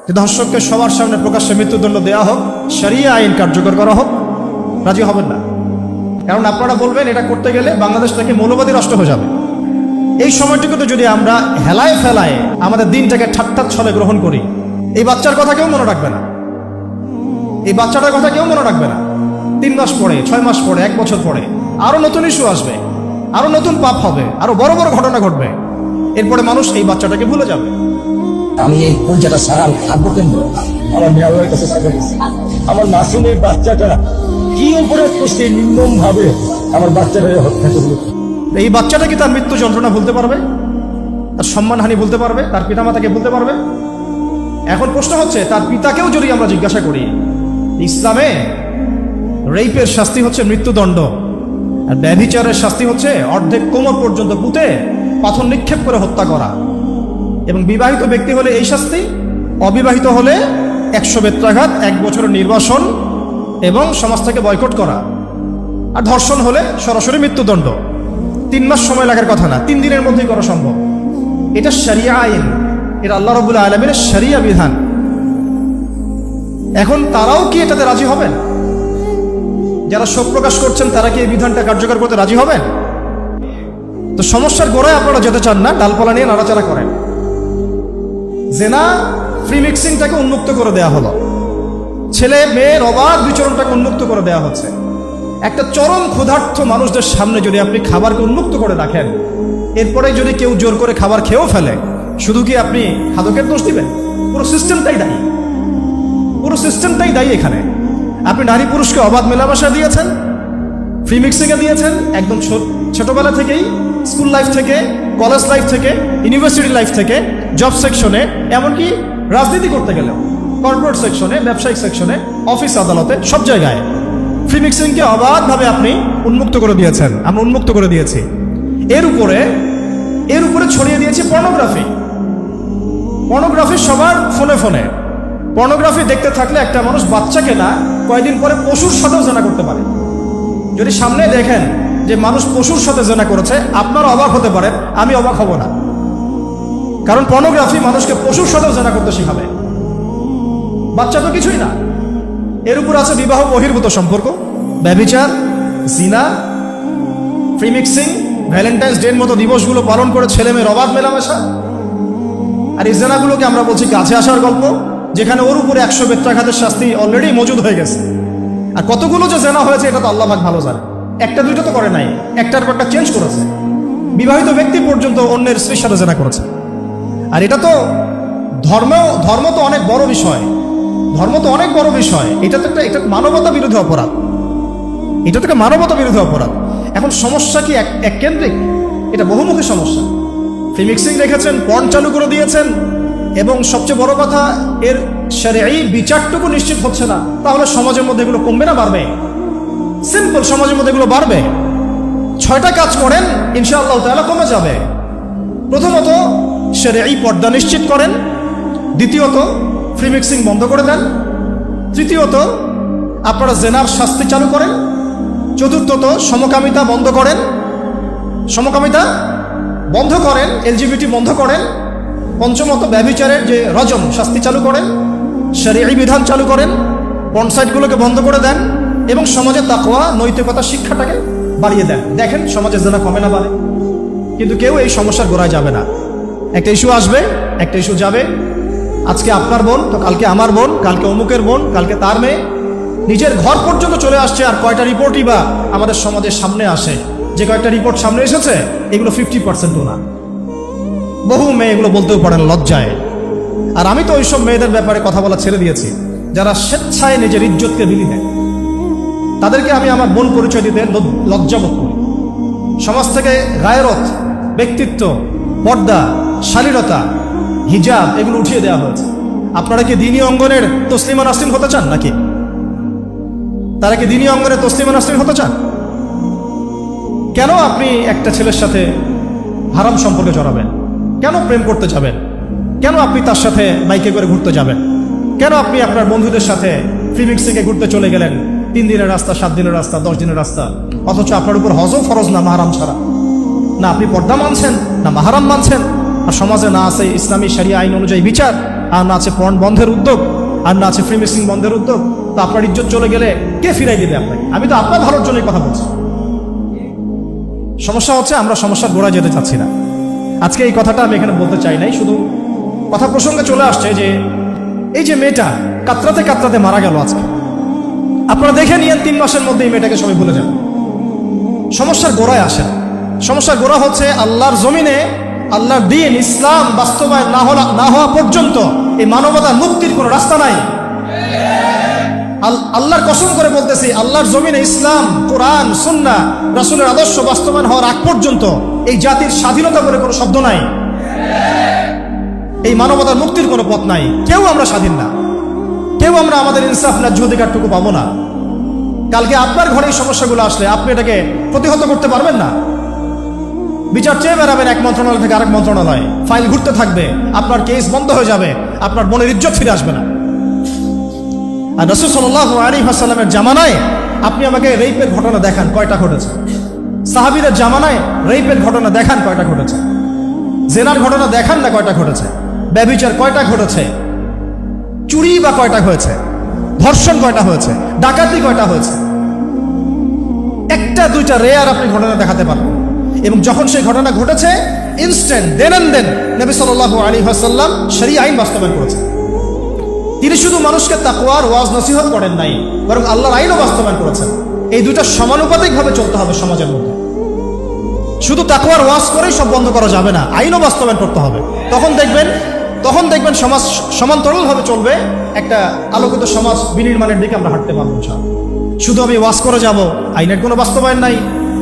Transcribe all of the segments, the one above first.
যে ধর্ষককে সবার সামনে প্রকাশ্যে মৃত্যুদণ্ড দেওয়া হোক, শরিয়া আইন কার্যকর করা হোক, রাজি হবেন না। কারণ আপনারা বলবেন এটা করতে গেলে বাংলাদেশ থেকে মৌলবাদী রাষ্ট্র হয়ে যাবে। এই সময়টুকুতে যদি আমরা হেলায় ফেলায় আমাদের দিনটাকে ঠাট্টার ছলে গ্রহণ করি, এই বাচ্চার কথা কেউ মনে রাখবে না, এই বাচ্চাটার কথা কেউ মনে রাখবে না। 3 মাস পরে, 6 মাস পরে, 1 বছর পরে আরো নতুন ইস্যু আসবে, আরো নতুন পাপ হবে, আরো বড় বড় ঘটনা ঘটবে। এরপরে মানুষ এই বাচ্চাটাকে ভুলে যাবে। আমি এই পঞ্চাটা সারা থাকবো কেন? আমার মেয়ের কাছে সাজা দিচ্ছি। আমার মাসুমের বাচ্চাটা কি অপরাধ করছে নির্মম ভাবে আমার বাচ্চাটা হত্যা করলো। এই বাচ্চাটা কি তার মৃত্যু যন্ত্রণা ভুলতে পারবে? তার সম্মানহানি ভুলতে পারবে? তার পিতামাতাকে ভুলতে পারবে? এখন প্রশ্ন হচ্ছে, তার পিতাকেও যদি আমরা জিজ্ঞাসা করি, ইসলামে রেপের শাস্তি হচ্ছে মৃত্যুদণ্ড, আর ব্যভিচারের শাস্তি হচ্ছে অর্ধেক কোমর পর্যন্ত পুঁতে পাথর নিক্ষেপ করে হত্যা করা। এবং বিবাহিত ব্যক্তি হলে এই শাস্তি, অবিবাহিত হলে 100 বেত্রাঘাত, 1 বছরের নির্বাসন এবং সমাজ থেকে বয়কট করা। আর ধর্ষণ হলে সরাসরি মৃত্যুদণ্ড। 3 মাস সময় লাগার কথা না, 3 দিনের মধ্যেই করা সম্ভব। এটা শরিয়া আইন, এটা আল্লাহ রাব্বুল আলামিনের শরিয়া বিধান। এখন তারাও কি এটাতে রাজি হবেন? যারা শোক প্রকাশ করছেন তারা কি এই বিধানটা কার্যকর করতে রাজি হবেন? তো সমস্যার গোড়ায় আপনারা যেতে চান না, ডালপালা নিয়ে নাড়াচাড়া করেন। জেনা ফ্রি মিক্সিংটাকে উন্মুক্ত করে দেয়া হলো, ছেলে মেয়ের অবাধ বিচরণটাকে উন্মুক্ত করে দেয়া হচ্ছে। একটা চরম ক্ষুধার্ত মানুষদের সামনে যদি আপনি খাবারকে উন্মুক্ত করে রাখেন, এরপরে যদি কেউ জোর করে খাবার খেয়েও ফেলে, শুধু কি আপনি খাদকের দোষ দিবেন? পুরো সিস্টেমটাই দায়ী, পুরো সিস্টেমটাই দায়ী। এখানে আপনি নারী পুরুষকে অবাধ মেলামেশা দিয়েছেন, ফ্রি মিক্সিংয়ে দিয়েছেন, একদম ছোটবেলা থেকেই, স্কুল লাইফ থেকে, কলেজ লাইফ থেকে, ইউনিভার্সিটি লাইফ থেকে, জব সেকশনে, এমনকি রাজনীতি করতে গেলেও কর্পোরেট সেকশনে, ব্যবসায়িক সেকশনে, অফিস আদালতে, সব জায়গায় ফ্রি মিক্সিংকে অবাধভাবে আপনি উন্মুক্ত করে দিয়েছেন, আমরা উন্মুক্ত করে দিয়েছি। এর উপরে ছড়িয়ে দিয়েছি পর্নোগ্রাফি। পর্নোগ্রাফি সবার ফোনে ফোনে। পর্নোগ্রাফি দেখতে থাকলে একটা মানুষ বাচ্চাকে না, কয়েকদিন পরে পশুর সাথেও জেনা করতে পারে। যদি সামনে দেখেন যে মানুষ পশুর সাথে জেনা করেছে, আপনারা অবাক হতে পারেন, আমি অবাক হব না। কারণ পর্নোগ্রাফি মানুষকে পশুর সাথেও জেনা করতে শেখাবে। বাচ্চা তো কিছুই না। এর উপর আছে বিবাহ বহির্ভূত সম্পর্ক, ব্যভিচার, জিনা, ফ্রি মিক্সিং, ভ্যালেন্টাইন্স ডের মতো দিবসগুলো পালন করে ছেলে মেয়ের অবাধ মেলামেশা। আর এই জেনাগুলোকে আমরা বলছি কাছে আসার গল্প, যেখানে ওর উপরে 100 বেত্রাঘাতের শাস্তি অলরেডি মজুদ হয়ে গেছে। আর কতগুলো যে জেনা হয়েছে এটা তো আল্লাহ পাক ভালো জানে। একটা দুইটা তো করে নাই, একটার পর একটা চেঞ্জ করেছে। বিবাহিত ব্যক্তি পর্যন্ত অন্যের স্ত্রীর সাথে জেনা করেছে। আর এটা তো ধর্ম তো অনেক বড় বিষয়, ধর্ম তো অনেক বড় বিষয়। এটা এটা মানবতা বিরোধী অপরাধ, এটা থেকে মানবতা বিরোধী অপরাধ। এখন সমস্যা কি এক কেন্দ্রিক? এটা বহুমুখী সমস্যা। ফ্রি মিক্সিং রেখেছেন, পর্ন চালু করে দিয়েছেন, এবং সবচেয়ে বড় কথা, এর শরঈ বিচারটুকু নিশ্চিত হচ্ছে না। তাহলে সমাজের মধ্যে এগুলো কমবে না বাড়বে? সিম্পল, সমাজের মধ্যে এগুলো বাড়বে। 6টা কাজ করেন, ইনশাআল্লাহ তাআলা কমে যাবে। প্রথমত শরঈ পর্দা নিশ্চিত করেন, দ্বিতীয়ত ফ্রি মিক্সিং বন্ধ করে দেন, তৃতীয়ত আপনারা জেনার শাস্তি চালু করেন, চতুর্থত সমকামিতা বন্ধ করেন, এলজিবিটি বন্ধ করেন, পঞ্চমত ব্যভিচারের যে রজম শাস্তি চালু করেন, শরঈ বিধান চালু করেন, পর্ন সাইটগুলোকে বন্ধ করে দেন, এবং সমাজে তাকওয়া, নৈতিকতা শিক্ষাটাকে বাড়িয়ে দেন। দেখেন সমাজে জেনা কমে না বাড়ে। কিন্তু কেউ এই সমস্যার গোড়ায় যাবে না। একটা ইস্যু আসবে, একটা ইস্যু যাবে। আজকে আপনার বোন তো কালকে আমার বোন, কালকে অমুকের বোন, কালকে তার মেয়ে, নিজের ঘর পর্যন্ত চলে আসছে। আর কয়টা রিপোর্টই বা আমাদের সমাজের সামনে আসে? যে কয়েকটা রিপোর্ট সামনে এসেছে এগুলো 50%ও না। বহু মেয়ে এগুলো বলতেও পারেন লজ্জায়। আর আমি তো ওইসব মেয়েদের ব্যাপারে কথা বলা ছেড়ে দিয়েছি যারা স্বেচ্ছায় নিজের ইজ্জতকে বিলি দেয়। তাদেরকে আমি আমার বোন পরিচয় দিতে লজ্জাবোধ করি। সমাজ থেকে গায়রত, ব্যক্তিত্ব, পর্দা, শালীনতা, হিজাব এগুলো উঠিয়ে দেওয়া হয়েছে। আপনারা কি দ্বীনি অঙ্গনের তসলিমা নাসরিন হতে চান নাকি? তারা কি দ্বীনি অঙ্গনের তসলিমা নাসরিন হতে চান? কেন আপনি একটা ছেলের সাথে হারাম সম্পর্কে জড়াবেন? কেন প্রেম করতে যাবেন? কেন আপনি তার সাথে বাইকে করে ঘুরতে যাবেন? কেন আপনি আপনার বন্ধুদের সাথে ফ্রি মিক্সিংয়ে ঘুরতে চলে গেলেন? 3 দিনের রাস্তা, 7 দিনের রাস্তা, 10 দিনের রাস্তা, অথচ আপনার উপর হজও ফরজ না মাহারাম ছাড়া। না আপনি পর্দা মানছেন, না মাহারাম মানছেন। আর সমাজে না আছে ইসলামী শরিয়া আইন অনুযায়ী বিচার। আর না আছে পর্ন বন্ধের উদ্যোগ, আর না আছে ফ্রি মিক্সিং বন্ধের উদ্যোগ, তো আপনার ইজ্জত চলে গেলে কে ফিরাই দিবে আপনাকে? আমি তো আপনার ভালোর জন্যই কথা বলছি। সমস্যা হচ্ছে আমরা সমস্যার গোড়ায় যেতে চাচ্ছি না। আজকে এই কথাটা আমি এখানে বলতে চাই নাই, শুধু কথা প্রসঙ্গে চলে আসছে যে এই যে মেয়েটা কাতরাতে কাতরাতে মারা গেল আজকে, আপনারা দেখে নিয়েন 3 মাসের মধ্যে এই মেয়েটাকে সবাই ভুলে যাবেন। সমস্যার গোড়ায় আসেন। সমস্যার গোড়া হচ্ছে আল্লাহর জমিনে আল্লাহর দ্বীন ইসলাম বাস্তবায়ন না হওয়া পর্যন্ত এই মানবতার মুক্তির কোনো রাস্তা নাই। আল্লাহর কসম করে বলতেছি, আল্লাহর জমিনে ইসলাম, কোরআন, সুন্নাহ, রাসূলের আদর্শ বাস্তবায়ন হওয়ার আগ পর্যন্ত এই জাতির স্বাধীনতা বলে কোনো শব্দ নাই। এই মানবতার মুক্তির কোনো পথ নাই। কেউ আমরা স্বাধীন না, কেউ আমরা আমাদের ইনসাফ ন্যায্য অধিকারটুকু পাবো না। কালকে আপনার ঘরে এই সমস্যাগুলো আসলে আপনি এটাকে প্রতিহত করতে পারবেন না। বিচার চেয়ে বেড়াবেন এক মন্ত্রণালয় থেকে আরেক মন্ত্রণালয়, ফাইল ঘুরতে থাকবে, আপনার কেস বন্ধ হয়ে যাবে, আপনার বোনের ইজ্জত ফিরে আসবে না। আর রাসূল সাল্লাল্লাহু আলাইহি ওয়াসাল্লামের জামানায় আপনি আমাকে রেপের ঘটনা দেখান কয়টা ঘটেছে? সাহাবীদের জামানায় রেপের ঘটনা দেখান কয়টা ঘটেছে? জেনার ঘটনা দেখান না কয়টা ঘটেছে? ব্যভিচার কয়টা ঘটেছে? চুরি বা কয়টা হয়েছে? ধর্ষণ কয়টা হয়েছে? ডাকাতি কয়টা হয়েছে? একটা দুইটা রেয়ার আপনি ঘটনা দেখাতে পারবেন। এবং যখন সেই ঘটনা ঘটেছে ইনস্ট্যান্ট দেন নবী সাল্লাল্লাহু আলাইহি ওয়াসাল্লাম শরীয়ত আইন বাস্তবায়ন করেছেন। তিনি শুধু মানুষকে তাকওয়ার ওয়াজ নসিহত করেন নাই, বরং আল্লাহর আইনও বাস্তবায়ন করেছেন। এই দুটো সমানুপাতিকভাবে চলতে হবে সমাজের মধ্যে। শুধু তাকওয়ার ওয়াজ করেই সব বন্ধ করা যাবে না, আইনও বাস্তবায়ন করতে হবে। তখন দেখবেন সমাজ সমান্তরালভাবে চলবে, একটা আলোকিত সমাজ বিনির্মাণের দিকে আমরা হাঁটতে পারবো। শুধু আমি ওয়াজ করে যাব, আইনের কোনো বাস্তবায়ন নাই,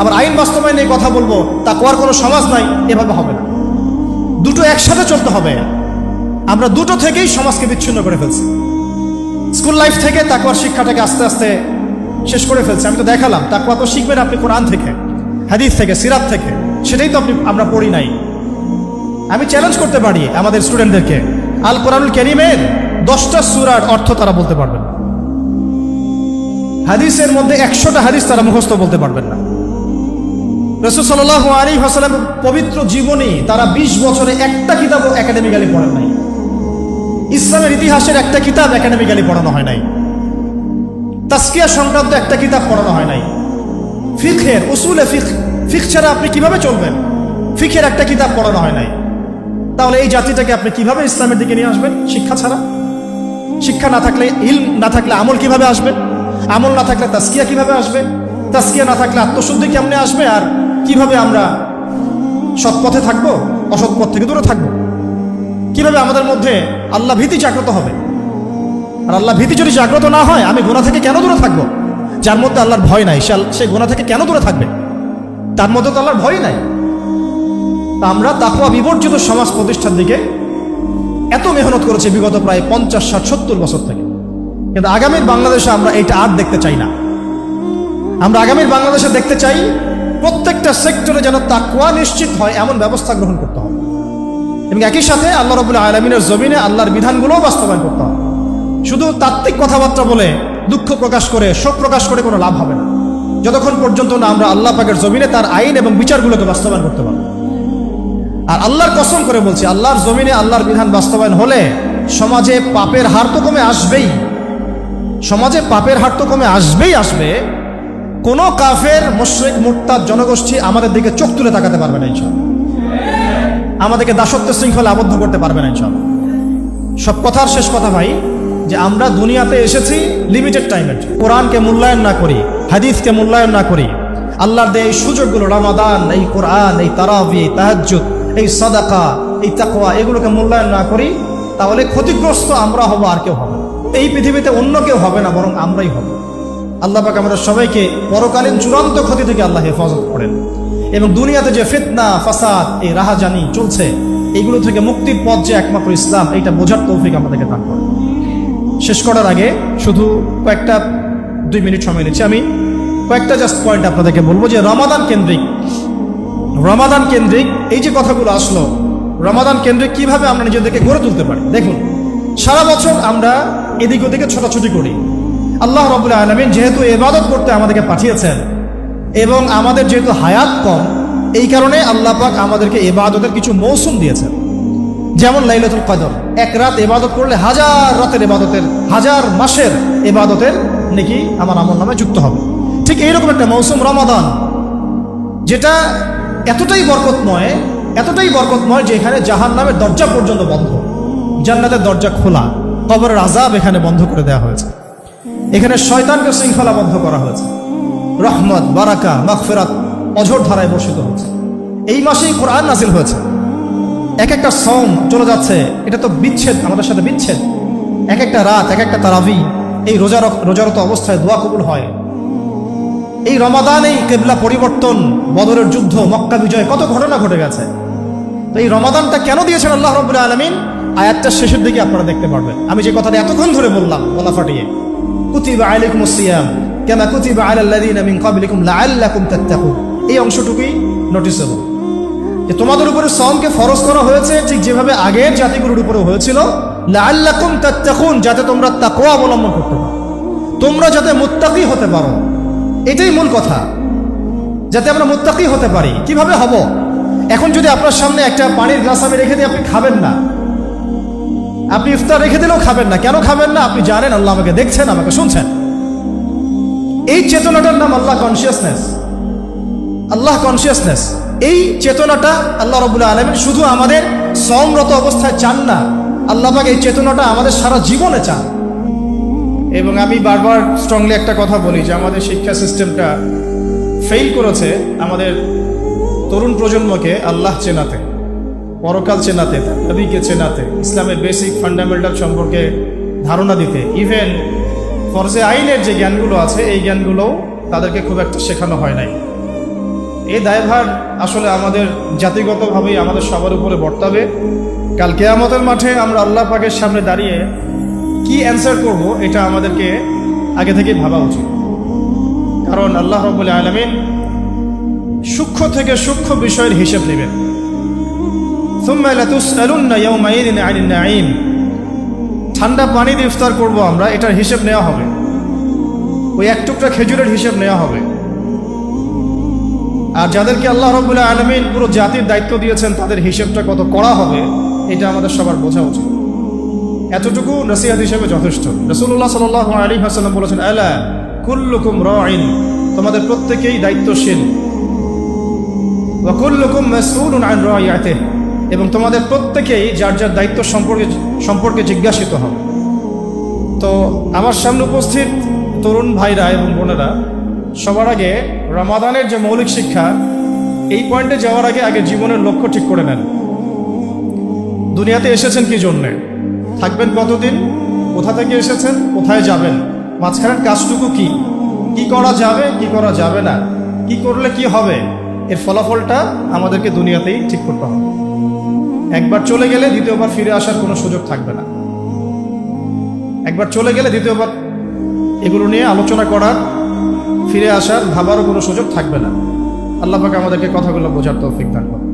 আবার আইন বাস্তবায়ন নিয়ে কথা বলবো, তাকওয়ার কোনো সমাজ নাই, এভাবে হবে না। দুটো একসাথে চলতে হবে। আমরা দুটো থেকেই সমাজকে বিচ্ছিন্ন করে ফেলছি। স্কুল লাইফ থেকে তাকওয়ার শিক্ষাটাকে আস্তে আস্তে শেষ করে ফেলছি। আমি তো দেখালাম তাকওয়া তো শিখবেন আপনি কোরআন থেকে, হাদিস থেকে, সিরাত থেকে, সেটাই তো আমরা পড়ি নাই। আমি চ্যালেঞ্জ করতে পারি আমাদের স্টুডেন্টদেরকে, আল কোরআনুল কারীমের 10টা সূরার অর্থ তারা বলতে পারবেন না। হাদিসের মধ্যে 100টা হাদিস তারা মুখস্থ বলতে পারবেন না। রাসূল সাল্লাল্লাহু আলাইহি ওয়াসাল্লামের পবিত্র জীবনী তারা 20 বছরে একটা কিতাবও একাডেমিক্যালি পড়েন নাই। ইসলামের ইতিহাসের একটা কিতাব একাডেমিক্যালি পড়ানো হয় নাই। তাসকিয়া সংক্রান্ত একটা কিতাব পড়ানো হয় নাই। ফিকহের উসুলে ফিকহ ছাড়া আপনি কিভাবে চলবেন? ফিকহের একটা কিতাব পড়ানো হয় নাই। তাহলে এই জাতিটাকে আপনি কিভাবে ইসলামের দিকে নিয়ে আসবেন? শিক্ষা ছাড়া। শিক্ষা না থাকলে, ইলম না থাকলে আমল কিভাবে আসবে? আমল না থাকলে তাসকিয়া কিভাবে আসবে? তাসকিয়া না থাকলে আত্মশুদ্ধি কেমনে আসবে? আর কিভাবে আমরা সৎ পথে থাকবো, অসৎ পথ থেকে দূরে থাকবো? কিভাবে আমাদের মধ্যে আল্লাহ ভীতি জাগ্রত হবে? আর আল্লাহ ভীতি যদি জাগ্রত না হয়, আমি গুনাহ থেকে কেন দূরে থাকবো? যার মধ্যে আল্লাহর ভয় নাই সে গুনাহ থেকে কেন দূরে থাকবে? তার মধ্যে তো আল্লাহর ভয় নাই। তা আমরা তাকওয়া বিবর্জিত সমাজ প্রতিষ্ঠার দিকে এত মেহনত করেছি বিগত প্রায় 50, 60, 70 বছর থেকে। কিন্তু আগামীর বাংলাদেশে আমরা এইটা আর দেখতে চাই না। আমরা আগামীর বাংলাদেশে দেখতে চাই প্রত্যেকটা সেক্টরে যেন তাকওয়া নিশ্চিত হয় এমন ব্যবস্থা গ্রহণ করতে হবে, এবং একই সাথে আল্লাহ রাব্বুল আলামিনের জমিনে আল্লাহর বিধানগুলোও বাস্তবায়ন করতে হবে। শুধু তাত্ত্বিক কথাবার্তা বলে, দুঃখ প্রকাশ করে, শোক প্রকাশ করে কোনো লাভ হবে না, যতক্ষণ পর্যন্ত না আমরা আল্লাহ পাকের জমিনে তার আইন এবং বিচারগুলোকে বাস্তবায়ন করতে পারবো। আর আল্লাহর কসম করে বলছি, আল্লাহর জমিনে আল্লাহর বিধান বাস্তবায়ন হলে সমাজে পাপের হার তো কমে আসবেই। সমাজে পাপের হার তো কমে আসবে। কোনো কাফের, মুশরিক, মুরতাদ জনগোষ্ঠী আমাদের দিকে চোখ তুলে তাকাতে পারবে না ইনশাআল্লাহ। আমাদেরকে দাসত্ব শৃঙ্খলে আবদ্ধ করতে পারবে না ইনশাআল্লাহ। সব কথার শেষ কথা ভাই, যে আমরা দুনিয়াতে এসেছি লিমিটেড টাইমের। কোরআনকে মূল্যায়ন না করি, হাদিসকে মূল্যায়ন না করি, আল্লাহর দেয় এই সুযোগগুলো, রমাদান, এই কোরআন, এই তারাবি, এই তাহাজ্জুদ, এই সাদাকা, এই তাকওয়া, এগুলোকে মূল্যায়ন না করি, তাহলে ক্ষতিগ্রস্ত আমরা হব, আর কেউ হবে না। এই পৃথিবীতে অন্য কেউ হবে না, বরং আমরাই হব। আল্লাহ পাক আমাদের সবাইকে পরকালীন চূড়ান্ত ক্ষতি থেকে আল্লাহ হেফাজত করেন, এবং দুনিয়াতে যে ফিতনা, ফাসাদ, এই রাহাজানি চলছে, এইগুলো থেকে মুক্তির পথ যে একমাত্র ইসলাম, এইটা বোঝার তৌফিক আমাদেরকে দান করেন। শেষ করার আগে শুধু কয়েকটা 2 মিনিট সময় নিচ্ছি। আমি কয়েকটা জাস্ট পয়েন্ট আপনাদেরকে বলবো, যে রমাদান কেন্দ্রিক এই যে কথাগুলো আসলো, রমাদান কেন্দ্রিক কিভাবে আমরা নিজেদেরকে গড়ে তুলতে পারি। দেখুন, সারা বছর আমরা এদিক ওদিকে ছোটাছুটি করি। আল্লাহ রাব্বুল আলামিন যেহেতু ইবাদত করতে আমাদেরকে পাঠিয়েছেন, এবং আমাদের যেহেতু হায়াত কম, এই কারণে আল্লাহ পাক আমাদেরকে ইবাদতের কিছু মৌসুম দিয়েছেন। যেমন লাইলাতুল কদর, এক রাত ইবাদত করলে হাজার রাতের ইবাদতের, হাজার মাসের ইবাদতের নেকি আমার আমলনামায় যুক্ত হবে। ঠিক এইরকম একটা মৌসুম রমাদান, যেটা এতটাই বরকতময় যে এখানে জাহান্নামের দরজা পর্যন্ত বন্ধ, জান্নাতের দরজা খোলা, কবরের আযাব এখানে বন্ধ করে দেওয়া হয়েছে, এখানে শয়তানকে শৃঙ্খলা বন্ধ করা হয়েছে, রহমত, বারাকা, মাগফিরাত অঝোর ধারায় বর্ষিত হচ্ছে। এই মাসেই কোরআন নাজিল হয়েছে। এক একটা সওম চলে যাচ্ছে, এটা তো বিচ্ছেদ, আমাদের সাথে বিচ্ছেদ। এক একটা রাত, এক একটা তারাবি, এই রোজারত অবস্থায় দোয়া কবুল হয়। এই রমাদানেই কিবলা পরিবর্তন, বদরের যুদ্ধ, মক্কা বিজয়, কত ঘটনা ঘটে গেছে। তো এই রমাদানটা কেন দিয়েছেন আল্লাহ রাব্বুল আলামিন, আয়াতটার শেষের দিকে আপনারা দেখতে পারবেন। আমি যে কথাটা এতক্ষণ ধরে বললাম গলা ফাটিয়ে, কুতিবা আলাইকুমুস সিয়াম কামা কুতিবা আলাল লাযিনা মিন ক্বাবলিকুম লাআল্লাকুম তাত্তাকুন, এই অংশটুকুই নোটিসেবল, যে তোমাদের উপরে সওমকে ফরজ করা হয়েছে ঠিক যেভাবে আগের জাতিগুলোর উপরে হয়েছিল, লাআল্লাকুম তাত্তাকুন, যাতে তোমরা তাকওয়া অবলম্বন করতে পারো, তোমরা যাতে মুত্তাকি হতে পারো। এটাই মূল কথা, যাতে আমরা মুত্তাকি হতে পারি। কিভাবে হব? এখন যদি আপনার সামনে একটা পানির গ্লাস আমি রেখে দিই, আপনি খাবেন না, আপনি ইফতার রেখে দিলেও খাবেন না। কেন খাবেন না? আপনি জানেন আল্লাহ আমাকে দেখছেন, আমাকে শুনছেন। এই চেতনাটার নাম আল্লাহ কনসিয়াসনেস। আল্লাহ কনসিয়াসনেস, এই চেতনাটা আল্লাহ রাব্বুল আলামিন শুধু আমাদের সওমরত অবস্থায় চান না, আল্লাহ পাক এই চেতনাটা আমাদের সারা জীবনে চান। এবং আমি বারবার স্ট্রংলি একটা কথা বলি যে আমাদের শিক্ষা সিস্টেমটা ফেল করেছে আমাদের তরুণ প্রজন্মকে আল্লাহ চেনাতে, পরকাল চেনাতে, নবীকে চেনাতে, ইসলামের বেসিক ফান্ডামেন্টাল সম্পর্কে ধারণা দিতে। ইভেন ফরজে আইনের যে জ্ঞানগুলো আছে, এই জ্ঞানগুলোও তাদেরকে খুব একটা শেখানো হয় নাই। এই দায়ভার আসলে আমাদের জাতিগতভাবেই আমাদের সবার উপরে বর্তাবে। কাল কিয়ামতের মাঠে আমরা আল্লাহ পাকের সামনে দাঁড়িয়ে কি অ্যান্সার করব, এটা আমাদেরকে আগে থেকেই ভাবা উচিত। কারণ আল্লাহ রাব্বুল আলামিন সূক্ষ্ম থেকে সূক্ষ্ম বিষয়ের হিসেব নেবেন। সুম্মা লাতুসআলুন্না ইয়াওমাইযিন আনিন নাঈম, ঠান্ডা পানি দিয়ে ইফতার করব আমরা, এটার হিসেব নেওয়া হবে। ওই এক টুকরা খেজুরের হিসেব নেওয়া হবে। আর যাদেরকে আল্লাহ রাব্বুল আলামিন পুরো জাতির দায়িত্ব দিয়েছেন, তাদের হিসেবটা কত কড়া হবে, এটা আমাদের সবার বোঝা উচিত। এতটুকু নসিহত হিসেবে যথেষ্ট। রাসূলুল্লাহ সাল্লাল্লাহু আলাইহি ওয়াসাল্লাম বলেছেন, আলা কুল্লুকুম রাঈন, তোমাদের প্রত্যেকেই দায়িত্বশীল, ওয়া কুল্লুকুম মাসউলুন আন রাইয়াতিহি, এবং তোমাদের প্রত্যেকেই যার যার দায়িত্ব সম্পর্কে জিজ্ঞাসিত হবে। তো আমার সামনে উপস্থিত তরুণ ভাইরা এবং বোনেরা, সবার আগে রমাদানের যে মৌলিক শিক্ষা, এই পয়েন্টে যাওয়ার আগে জীবনের লক্ষ্য ঠিক করে নেন। দুনিয়াতে এসেছেন কি জন্যে, থাকবেন কতদিন, কোথা থেকে এসেছেন, কোথায় যাবেন, মাঝখানের কাজটুকু কি করা যাবে, কি করা যাবে না, কি করলে কি হবে, এর ফলাফলটা আমাদেরকে দুনিয়াতেই ঠিক করতে হবে। একবার চলে গেলে দ্বিতীয়বার ফিরে আসার কোনো সুযোগ থাকবে না। একবার চলে গেলে দ্বিতীয়বার এগুলো নিয়ে আলোচনা করার, ফিরে আসার, ভাবারও কোনো সুযোগ থাকবে না। আল্লাহ পাক আমাদেরকে কথাগুলো বোঝার তৌফিক দান করুন।